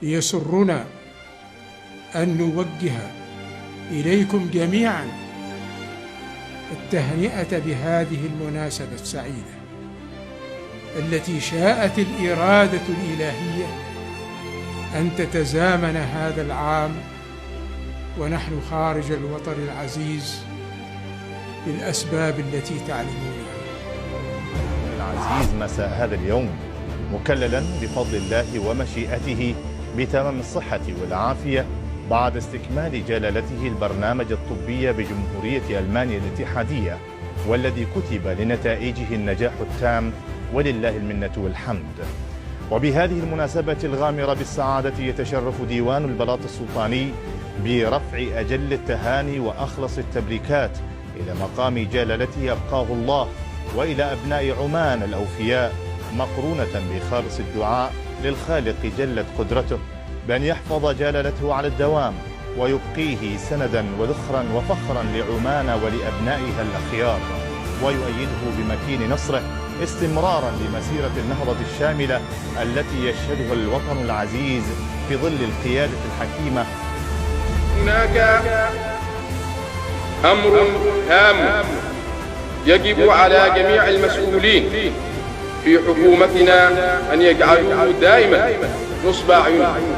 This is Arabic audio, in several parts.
يسرنا أن نوجه إليكم جميعا التهنئة بهذه المناسبة السعيدة التي شاءت الإرادة الإلهية أن تتزامن هذا العام ونحن خارج الوطن العزيز للأسباب التي تعلمونها. العزيز مساء هذا اليوم مكللا بفضل الله ومشيئته بتمام الصحة والعافية بعد استكمال جلالته البرنامج الطبي بجمهورية ألمانيا الاتحادية، والذي كتب لنتائجه النجاح التام ولله المنة والحمد. وبهذه المناسبة الغامرة بالسعادة يتشرف ديوان البلاط السلطاني برفع أجل التهاني وأخلص التبريكات إلى مقام جلالته أبقاه الله، وإلى أبناء عمان الأوفياء، مقرونة بخالص الدعاء للخالق جلت قدرته بأن يحفظ جلالته على الدوام ويبقيه سندا وذخرا وفخرا لعمان ولأبنائها الأخيار، ويؤيده بمكين نصره استمرارا لمسيرة النهضة الشاملة التي يشهدها الوطن العزيز في ظل القيادة الحكيمة. هناك أمر هام يجب على جميع المسؤولين في حكومتنا أن يجعلوه دائما نصب أعينهم،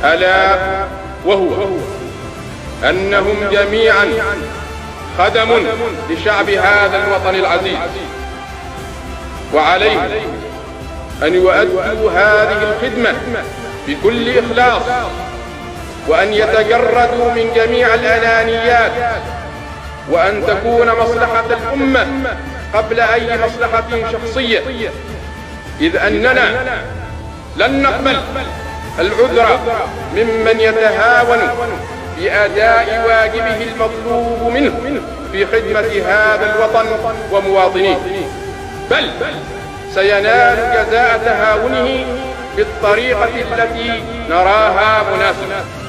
ألا وهو أنهم جميعا خدم لشعب هذا الوطن العزيز، وعليهم أن يؤدوا هذه الخدمة بكل إخلاص، وأن يتجردوا من جميع الأنانيات، وأن تكون مصلحة الأمة قبل أي مصلحة شخصية، إذ أننا لن نقبل العذر ممن يتهاون في أداء واجبه المطلوب منه في خدمة هذا الوطن ومواطنيه، بل سينال جزاء تهاونه بالطريقة التي نراها مناسبة.